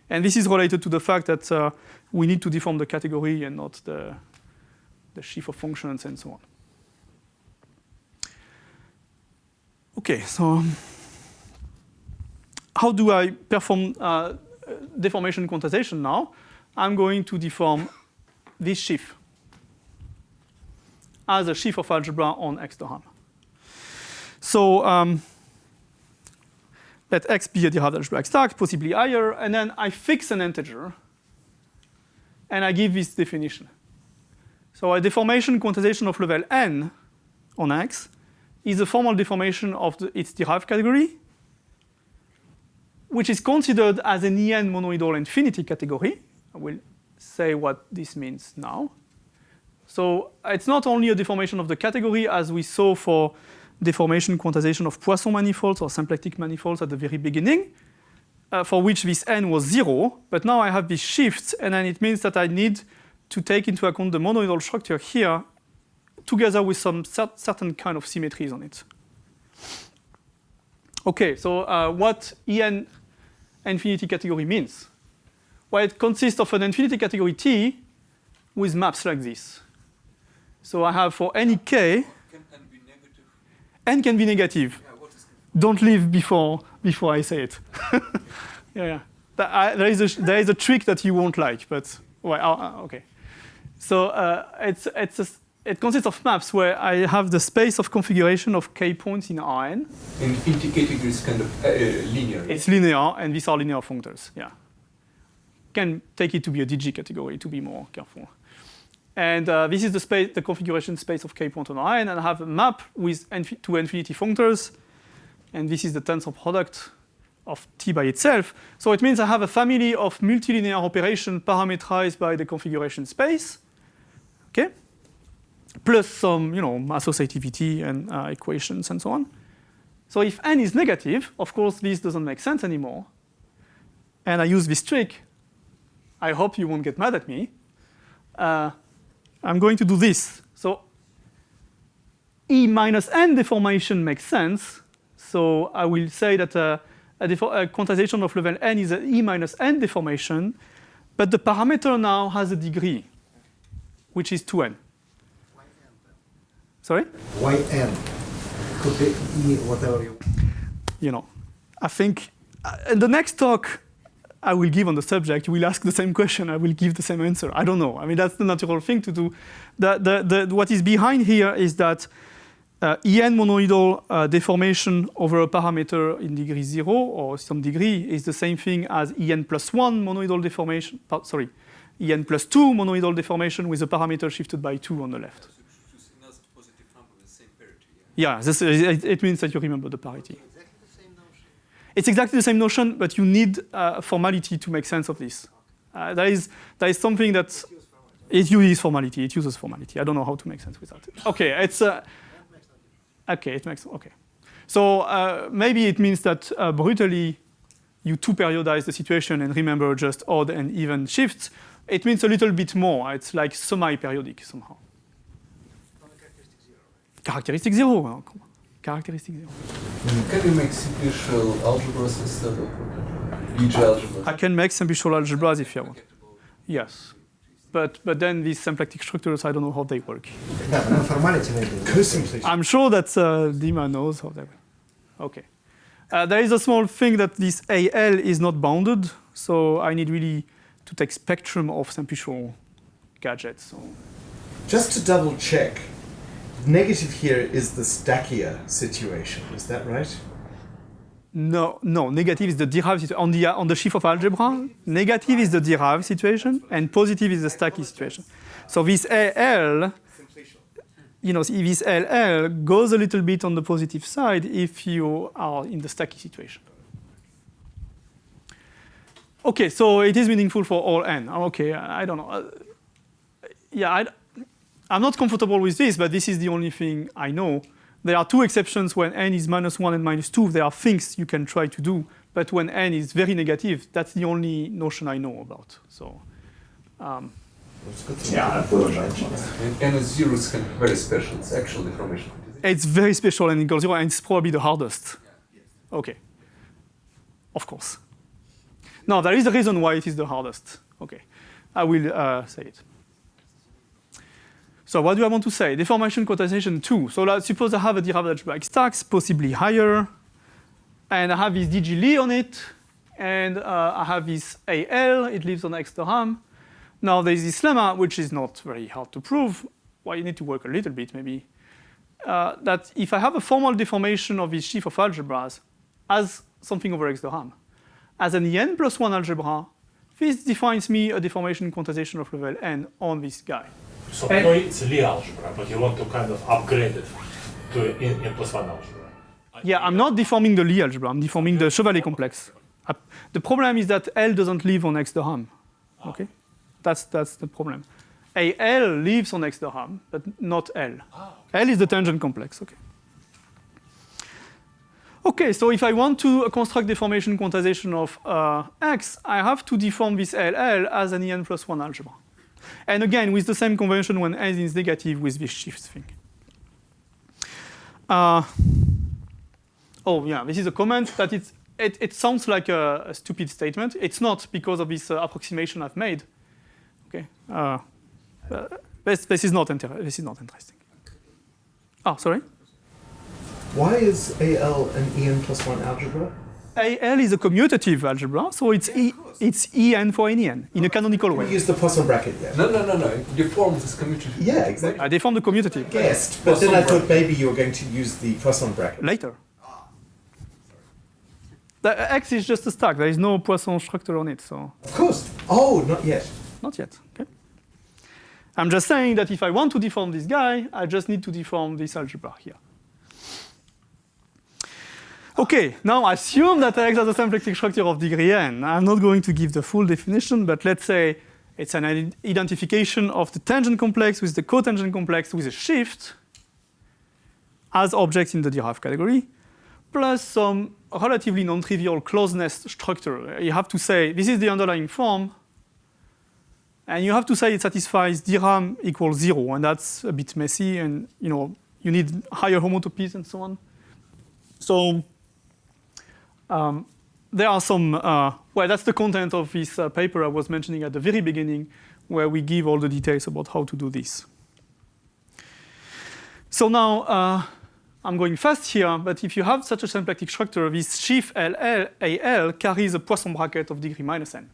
and this is related to the fact that we need to deform the category and not the sheaf of functions and so on. Okay, so how do I perform deformation quantization now? I'm going to deform this sheaf. as a sheaf of algebra on X to ham. So let X be a derived algebraic stack, possibly higher, and then I fix an integer, and I give this definition. So a deformation quantization of level n on X is a formal deformation of its derived category, which is considered as an En monoidal infinity category. I will say what this means now. So it's not only a deformation of the category as we saw for deformation quantization of Poisson manifolds or symplectic manifolds at the very beginning, for which this n was 0, but now I have this shift, and then it means that I need to take into account the monoidal structure here together with some certain kind of symmetries on it. Okay, so what En infinity category means? Well, it consists of an infinity category T with maps like this. So I have for any k, Can n be negative? n can be negative. Yeah, what is Don't leave before I say it. yeah. There is a trick that you won't like, but well, okay. So it consists of maps where I have the space of configuration of k points in Rn. infinity category is kind of linear. It's linear, and these are linear functors. Yeah. Can take it to be a DG category to be more careful. And this is the configuration space of k point on Rn, and I have a map with two infinity functors, and this is the tensor product of T by itself. So it means I have a family of multilinear operations parameterized by the configuration space, okay, plus some, associativity and equations and so on. So if n is negative, of course, this doesn't make sense anymore. And I use this trick. I hope you won't get mad at me. I'm going to do this. So E minus n deformation makes sense. So I will say that a quantization of level n is an E minus n deformation, but the parameter now has a degree, which is 2n. Sorry? Why n? Could be E, whatever you I think in the next talk I will give on the subject, you will ask the same question, I will give the same answer. I don't know. I mean, that's the natural thing to do. What is behind here is that En monoidal deformation over a parameter in degree 0 or some degree is the same thing as En plus 1 monoidal deformation, En plus 2 monoidal deformation with a parameter shifted by 2 on the left. Yeah, it means that you remember the parity. It's exactly the same notion, but you need formality to make sense of this. There is something that it uses formality. It uses formality. I don't know how to make sense with that. Okay, it makes okay. So maybe it means that brutally you two-periodize the situation and remember just odd and even shifts. It means a little bit more. It's like semi-periodic somehow. Characteristic 0. Characteristic 0. Can you make simplicial algebras instead of Lig algebras? I can make simplicial algebras if you want. Yes. But then these symplectic structures, I don't know how they work. formality maybe. I'm sure that Dima knows how they work. Okay. There is a small thing that this AL is not bounded, so I need really to take spectrum of simplicial gadgets. So. Just to double check, negative here is the stackier situation, is that right? No, negative is the derived situation. On the sheaf of algebra, negative is the derived situation, and positive is the stacky situation. So this AL, this LL goes a little bit on the positive side if you are in the stacky situation. Okay, so it is meaningful for all n. Okay, I don't know. I'm not comfortable with this, but this is the only thing I know. There are two exceptions when n is -1 and -2. There are things you can try to do, but when n is very negative, that's the only notion I know about. So, yeah, N is 0 is kind of very special. It's actual deformation. It's very special and equals 0, and it's probably the hardest. Okay. Of course. Now, there is a reason why it is the hardest. Okay. I will say it. So what do I want to say? Deformation quantization 2. So let's suppose I have a derived algebraic stack, possibly higher, and I have this DG Lie on it, and I have this AL, it lives on X to ham. Now there's this lemma, which is not very hard to prove, well, you need to work a little bit maybe, that if I have a formal deformation of this sheaf of algebras as something over X Durham, as an En plus 1 algebra, this defines me a deformation quantization of level n on this guy. So no, it's a Lie algebra, but you want to kind of upgrade it to n plus 1 algebra. Yeah, I'm not deforming the Lie algebra, I'm deforming the Chevalier complex. The problem is that L doesn't live on X Durham. Okay? That's the problem. AL lives on X Durham, but not L. L is the tangent complex. Okay. Okay, so if I want to construct deformation quantization of X, I have to deform this LL as an En plus 1 algebra. And again, with the same convention when n is negative with this shift thing. Oh yeah, this is a comment that it sounds like a stupid statement. It's not because of this approximation I've made. Okay, this is not interesting. Oh, sorry. Why is AL an En plus 1 algebra? AL is a commutative algebra, so it's it's En for any n in a canonical We way. use the Poisson bracket yet. No. Deform this commutative. Yeah, exactly. I deform the commutative Guessed, but then I thought maybe you were going to use the Poisson bracket. later. The X is just a stack. There is no Poisson structure on it, so Of course. Oh, not yet. not yet. Okay. I'm just saying that if I want to deform this guy, I just need to deform this algebra here. Okay, now assume that X has a symplectic structure of degree n. I'm not going to give the full definition, but let's say it's an identification of the tangent complex with the cotangent complex with a shift as objects in the derived category, plus some relatively non-trivial closeness structure. You have to say this is the underlying form, and you have to say it satisfies Dirham equals 0, and that's a bit messy, and you need higher homotopies and so on. So there are some, well, that's the content of this paper I was mentioning at the very beginning, where we give all the details about how to do this. So now, I'm going fast here, but if you have such a symplectic structure, this sheaf AL carries a Poisson bracket of degree minus n,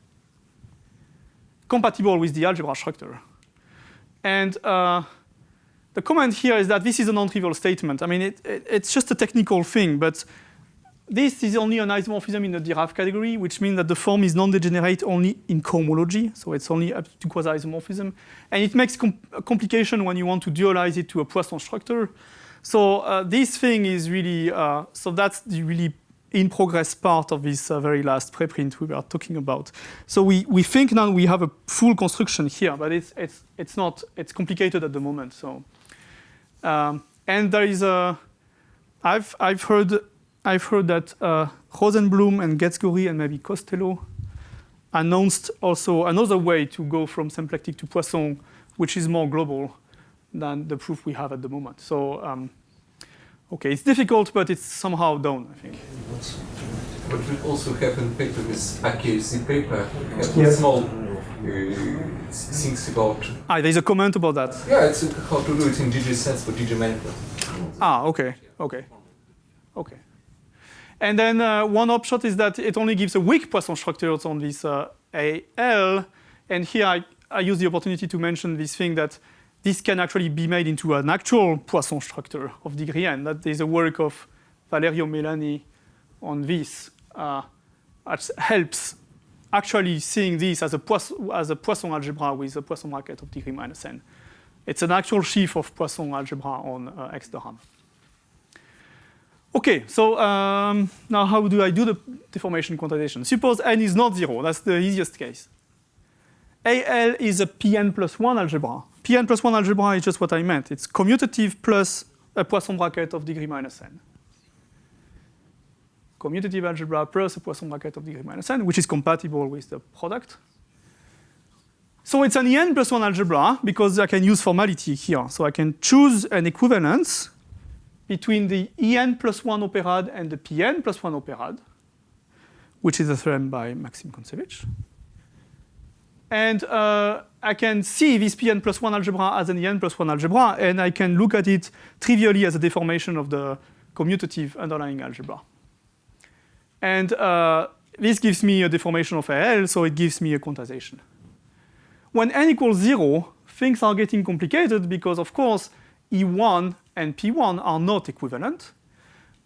compatible with the algebra structure. And the comment here is that this is a non-trivial statement. I mean, it's just a technical thing, but this is only an isomorphism in the derived category, which means that the form is non-degenerate only in cohomology, so it's only up to quasi-isomorphism. And it makes a complication when you want to dualize it to a Poisson structure. So this thing is really, so that's the really in-progress part of this very last preprint we were talking about. So we think now we have a full construction here, but it's not, it's complicated at the moment. So, and there is a, I've heard that Rosenblum and Getzgory and maybe Costello announced also another way to go from symplectic to Poisson, which is more global than the proof we have at the moment. So, okay, it's difficult, but it's somehow done, I think. But we also have in paper this accuracy paper, Yes. small things about. There's a comment about that. Yeah, it's how to do it in GG sense for GG management. Okay. And then one upshot is that it only gives a weak Poisson structures on this AL. And here I use the opportunity to mention this thing that this can actually be made into an actual Poisson structure of degree n. That is a work of Valerio Melani on this. That helps actually seeing this as a Poisson algebra with a Poisson bracket of degree minus n. It's an actual sheaf of Poisson algebra on X Durham. Okay, so now how do I do the deformation quantization? Suppose n is not 0. That's the easiest case. AL is a Pn plus 1 algebra. Pn plus 1 algebra is just what I meant. It's commutative plus a Poisson bracket of degree minus n. Commutative algebra plus a Poisson bracket of degree minus n, which is compatible with the product. So it's an En plus 1 algebra because I can use formality here. So I can choose an equivalence between the En plus 1 operad and the Pn plus 1 operad, which is a theorem by Maxim Kontsevich. And I can see this Pn plus 1 algebra as an En plus 1 algebra, and I can look at it trivially as a deformation of the commutative underlying algebra. And this gives me a deformation of AL, so it gives me a quantization. when n equals 0, things are getting complicated because, of course, E1 and P1 are not equivalent.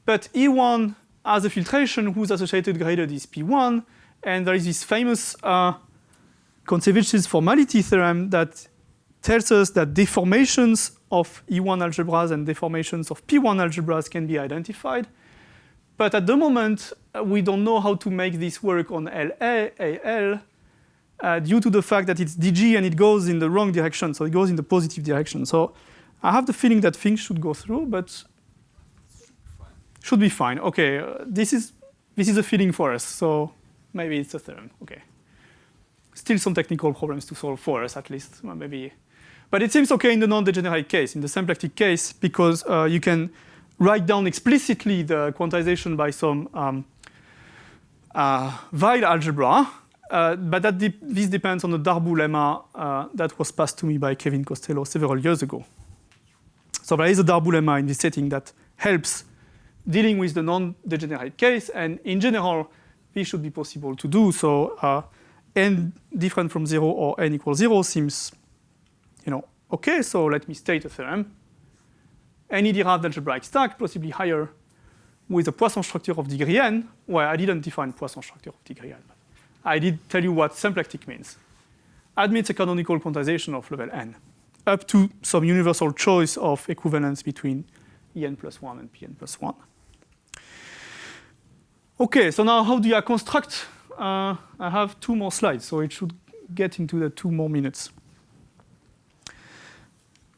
But E1 has a filtration whose associated gradient is P1, and there is this famous Kontsevich formality theorem that tells us that deformations of E1 algebras and deformations of P1 algebras can be identified. But at the moment, we don't know how to make this work on LA, AL, due to the fact that it's DG and it goes in the wrong direction, so it goes in the positive direction. So I have the feeling that things should go through, but should be fine. Okay, this is a feeling for us, so maybe it's a theorem. Okay. Still some technical problems to solve for us, at least, maybe. But it seems okay in the non-degenerate case, in the symplectic case, because you can write down explicitly the quantization by some Weil algebra, but this depends on the Darboux lemma that was passed to me by Kevin Costello several years ago. So there is a Darboux lemma in this setting that helps dealing with the non-degenerate case, and in general, this should be possible to do. So n different from 0 or n equals 0 seems, okay. So let me state a theorem. Any derived algebraic stack, possibly higher, with a Poisson structure of degree n, where I didn't define Poisson structure of degree n. I did tell you what symplectic means. Admits a canonical quantization of level n, up to some universal choice of equivalence between En plus 1 and Pn plus 1. Okay, so now how do I construct? I have 2 more slides, so it should get into the 2 more minutes.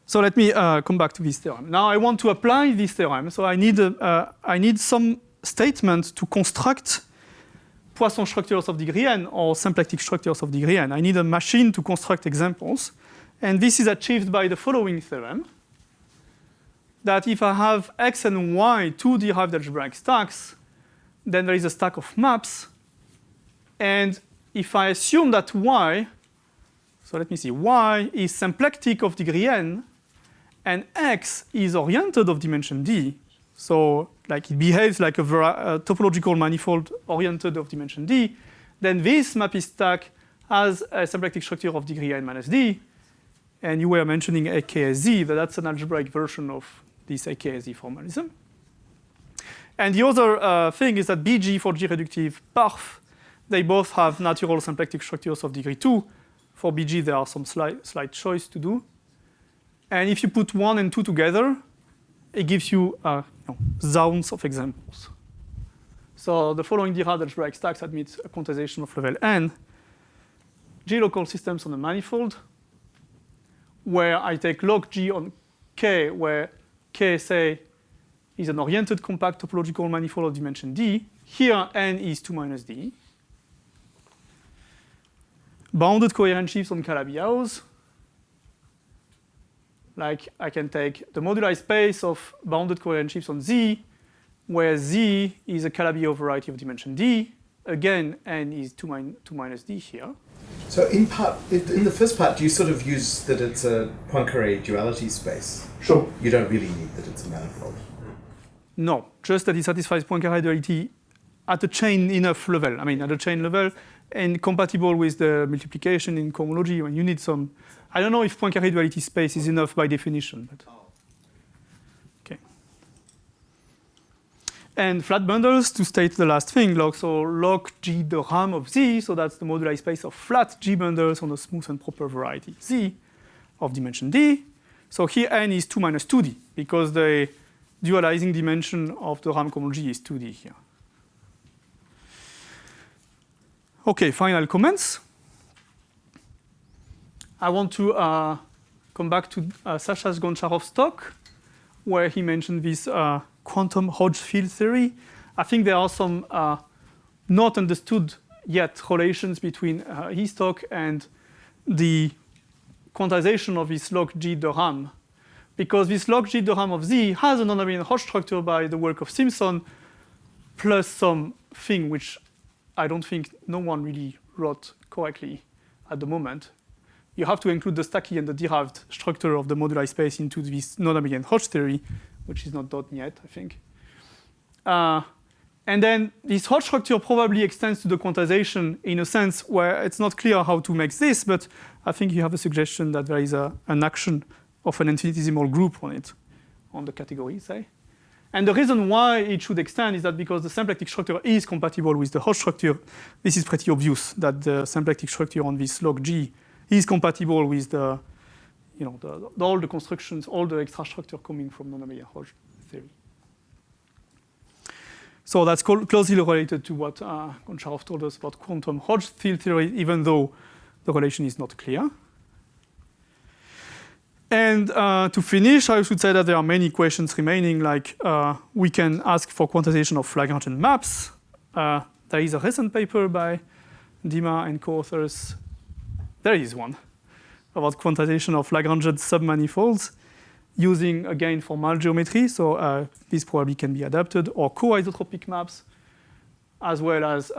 So let me come back to this theorem. Now I want to apply this theorem, so I need some statement to construct Poisson structures of degree n or symplectic structures of degree n. I need a machine to construct examples, and this is achieved by the following theorem, that if I have x and y 2 derived algebraic stacks, then there is a stack of maps, and if I assume that y, so let me see, y is symplectic of degree n, and x is oriented of dimension d, so like it behaves like a topological manifold oriented of dimension d, then this mappy stack has a symplectic structure of degree n minus d, and you were mentioning AKSZ, but that's an algebraic version of this AKSZ formalism. And the other thing is that BG for G-reductive parf, they both have natural symplectic structures of degree 2. For BG, there are some slight choice to do. And if you put 1 and 2 together, it gives you thousands of examples. So the following derived algebraic stacks admit a quantization of level n. G-local systems on a manifold, where I take log G on K, where K, say, is an oriented compact topological manifold of dimension d. Here, n is 2 minus d. Bounded coherent sheaves on Calabi-House. Like I can take the moduli space of bounded coherent sheaves on Z, where Z is a Calabi variety of dimension d. Again, n is 2 minus d here. So in the first part, you sort of use that it's a Poincaré duality space. Sure. You don't really need that it's a manifold. No, just that it satisfies Poincaré duality at a chain enough level. I mean, at a chain level, and compatible with the multiplication in cohomology when you need some. I don't know if Poincaré duality space is enough by definition, but okay. And flat bundles, to state the last thing, log G the RAM of Z, so that's the moduli space of flat G bundles on a smooth and proper variety Z of dimension D. So here n is 2 minus 2D, because the dualizing dimension of the RAM cohomology is 2D here. Okay, final comments. I want to come back to Sasha Goncharov's talk, where he mentioned this quantum Hodge field theory. I think there are some not understood yet relations between his talk and the quantization of this log G de RAM, because this log G de RAM of Z has a non-abelian Hodge structure by the work of Simpson, plus some thing which I don't think no one really wrote correctly at the moment. You have to include the Stacky and the derived structure of the moduli space into this non-abelian Hodge theory, which is not done yet, I think. And then this Hodge structure probably extends to the quantization in a sense where it's not clear how to make this, but I think you have a suggestion that there is an action of an infinitesimal group on it, on the category, say. And the reason why it should extend is that because the symplectic structure is compatible with the Hodge structure, this is pretty obvious that the symplectic structure on this log G is compatible with the, all the constructions, all the extra structure coming from non-abelian Hodge theory. So that's closely related to what Goncharov told us about quantum Hodge field theory, even though the relation is not clear. And to finish, I should say that there are many questions remaining, like we can ask for quantization of Lagrangian maps. There is a recent paper by Dima and co-authors. There is one about quantization of Lagrangian submanifolds using, again, formal geometry. So this probably can be adapted, or co-isotropic maps, as well as,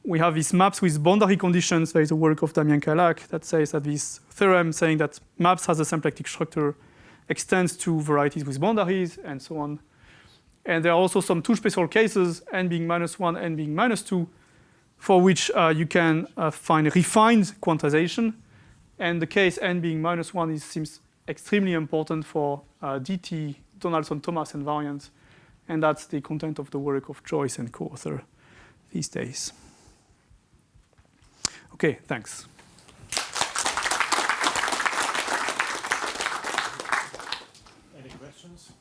we have these maps with boundary conditions. There is a work of Damien Calac that says that this theorem saying that maps has a symplectic structure extends to varieties with boundaries, and so on. And there are also some two special cases, n being -1, n being -2, for which you can find refined quantization. And the case n being -1 seems extremely important for DT, Donaldson-Thomas invariant. And that's the content of the work of Joyce and co-author these days. Okay, thanks. Any questions?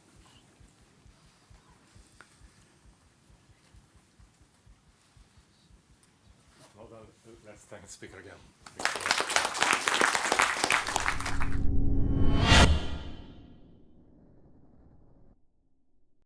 No, let's thank the speaker again.